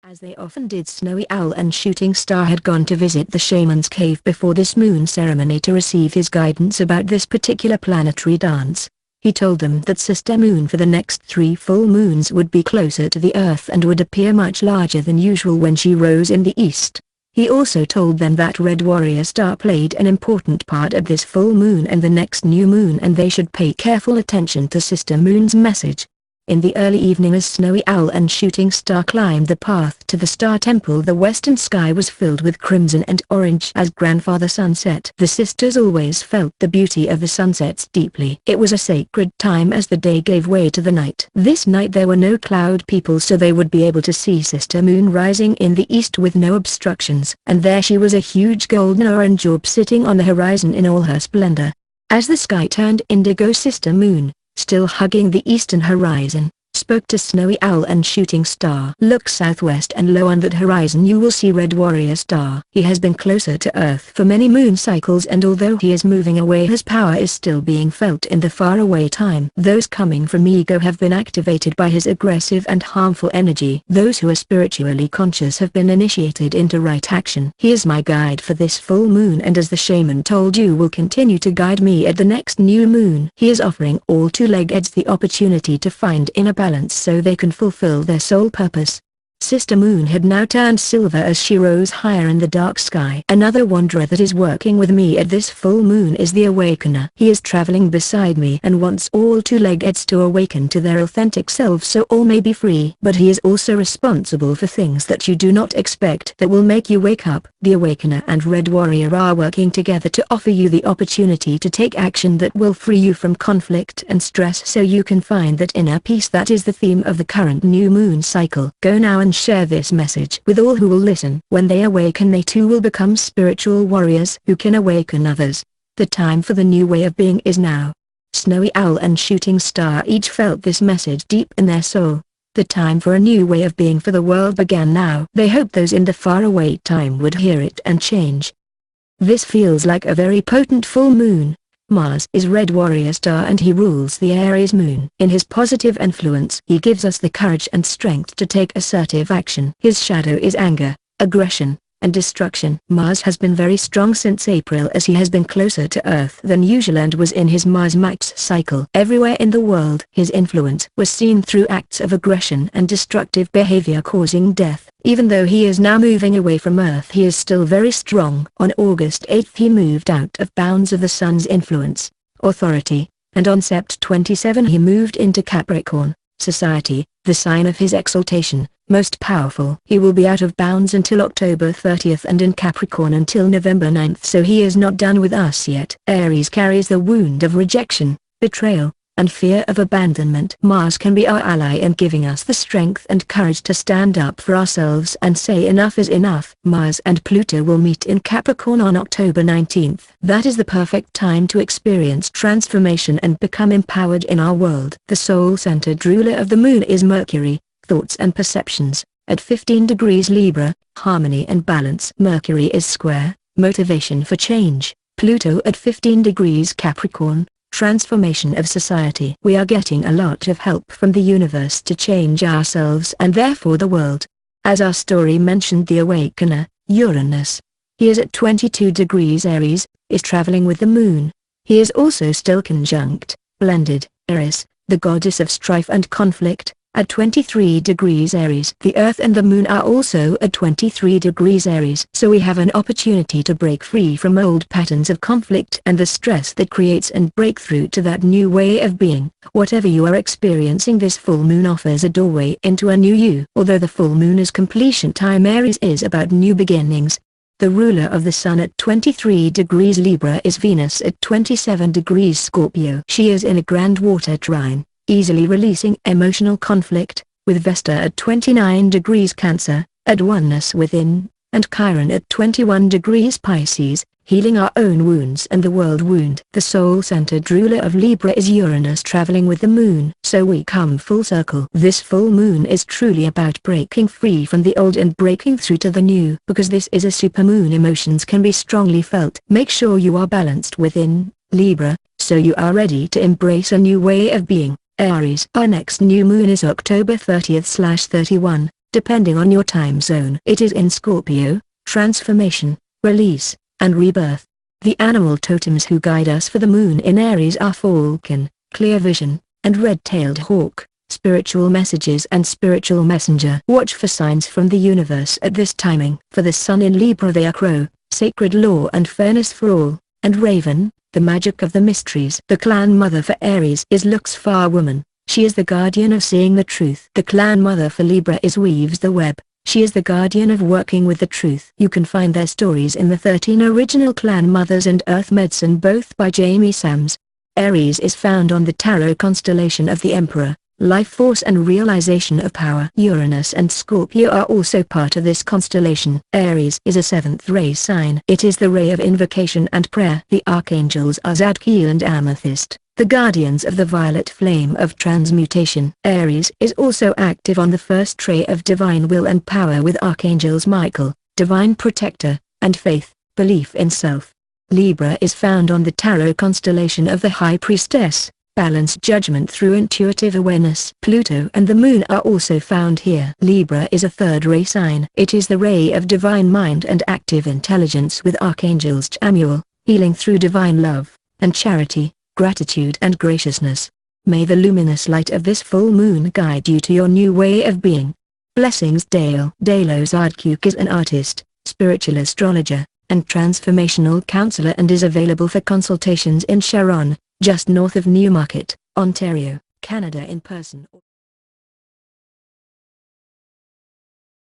As they often did, Snowy Owl and Shooting Star had gone to visit the shaman's cave before this moon ceremony to receive his guidance about this particular planetary dance. He told them that Sister Moon for the next 3 full moons would be closer to the Earth and would appear much larger than usual when she rose in the east. He also told them that Red Warrior Star played an important part at this full moon and the next new moon, and they should pay careful attention to Sister Moon's message. In the early evening, as Snowy Owl and Shooting Star climbed the path to the Star Temple, the western sky was filled with crimson and orange as Grandfather Sun set. The sisters always felt the beauty of the sunsets deeply. It was a sacred time as the day gave way to the night. This night there were no cloud people, so they would be able to see Sister Moon rising in the east with no obstructions. And there she was, a huge golden orange orb sitting on the horizon in all her splendor. As the sky turned indigo, Sister Moon, still hugging the eastern horizon, spoke to Snowy Owl and Shooting Star. "Look southwest, and low on that horizon you will see Red Warrior Star. He has been closer to Earth for many moon cycles, and although he is moving away, his power is still being felt in the faraway time. Those coming from ego have been activated by his aggressive and harmful energy. Those who are spiritually conscious have been initiated into right action. He is my guide for this full moon, and as the shaman told you, will continue to guide me at the next new moon. He is offering all two-leggeds the opportunity to find inner balance so they can fulfill their soul purpose." Sister Moon had now turned silver as she rose higher in the dark sky. "Another wanderer that is working with me at this full moon is the Awakener. He is traveling beside me and wants all two-leggeds to awaken to their authentic selves so all may be free. But he is also responsible for things that you do not expect that will make you wake up. The Awakener and Red Warrior are working together to offer you the opportunity to take action that will free you from conflict and stress so you can find that inner peace that is the theme of the current new moon cycle. Go now and share this message with all who will listen. When they awaken, they too will become spiritual warriors who can awaken others. The time for the new way of being is now." Snowy Owl and Shooting Star each felt this message deep in their soul. The time for a new way of being for the world began now. They hoped those in the faraway time would hear it and change. This feels like a very potent full moon. Mars is Red Warrior Star and he rules the Aries moon. In his positive influence, he gives us the courage and strength to take assertive action. His shadow is anger, aggression, and destruction. Mars has been very strong since April as he has been closer to Earth than usual and was in his Mars max cycle. Everywhere in the world, his influence was seen through acts of aggression and destructive behavior causing death. Even though he is now moving away from Earth, he is still very strong. On August 8 he moved out of bounds of the Sun's influence, authority, and on Sept 27 he moved into Capricorn, society, the sign of his exaltation, most powerful. He will be out of bounds until October 30th and in Capricorn until November 9th, so he is not done with us yet. Aries carries the wound of rejection, betrayal, and fear of abandonment. Mars can be our ally in giving us the strength and courage to stand up for ourselves and say enough is enough. Mars and Pluto will meet in Capricorn on October 19th. That is the perfect time to experience transformation and become empowered in our world. The soul-centered ruler of the moon is Mercury, thoughts and perceptions, at 15 degrees Libra, harmony and balance. Mercury is square, motivation for change. Pluto at 15 degrees Capricorn, transformation of society. We are getting a lot of help from the universe to change ourselves and therefore the world. As our story mentioned, the Awakener, Uranus, he is at 22 degrees Aries, is traveling with the moon. He is also still conjunct, blended, Eris, the goddess of strife and conflict, at 23 degrees Aries. The Earth and the Moon are also at 23 degrees Aries. So we have an opportunity to break free from old patterns of conflict and the stress that creates and break through to that new way of being. Whatever you are experiencing, this full moon offers a doorway into a new you. Although the full moon is completion time, Aries is about new beginnings. The ruler of the Sun at 23 degrees Libra is Venus at 27 degrees Scorpio. She is in a grand water trine, easily releasing emotional conflict, with Vesta at 29 degrees Cancer, at oneness within, and Chiron at 21 degrees Pisces, healing our own wounds and the world wound. The soul-centered ruler of Libra is Uranus traveling with the moon. So we come full circle. This full moon is truly about breaking free from the old and breaking through to the new. Because this is a supermoon, emotions can be strongly felt. Make sure you are balanced within, Libra, so you are ready to embrace a new way of being. Aries. Our next new moon is October 30th/31. depending on your time zone. It is in Scorpio, transformation, release, and rebirth. The animal totems who guide us for the moon in Aries are falcon, clear vision, and red-tailed hawk, spiritual messages and spiritual messenger. Watch for signs from the universe at this timing. For the sun in Libra they are crow, sacred law and fairness for all, and raven, the magic of the mysteries. The clan mother for Aries is Luxfar woman. She is the guardian of seeing the truth. The clan mother for Libra is Weaves the web. She is the guardian of working with the truth. You can find their stories in the 13 original clan mothers and Earth Medicine, both by Jamie Sams. Aries is found on the tarot constellation of the Emperor, life force and realization of power. Uranus and Scorpio are also part of this constellation. Aries is a 7th ray sign. It is the ray of invocation and prayer. The archangels are Zadkiel and Amethyst, the guardians of the violet flame of transmutation. Aries is also active on the first tray of divine will and power with archangels Michael, divine protector, and faith, belief in self. Libra is found on the tarot constellation of the High Priestess, balanced judgment through intuitive awareness. Pluto and the Moon are also found here. Libra is a 3rd ray sign. It is the ray of divine mind and active intelligence with archangels Chamuel, healing through divine love, and charity, gratitude and graciousness. May the luminous light of this full moon guide you to your new way of being. Blessings. Dale Osadchuk is an artist, spiritual astrologer, and transformational counselor and is available for consultations in Sharon, just north of Newmarket, Ontario, Canada in person.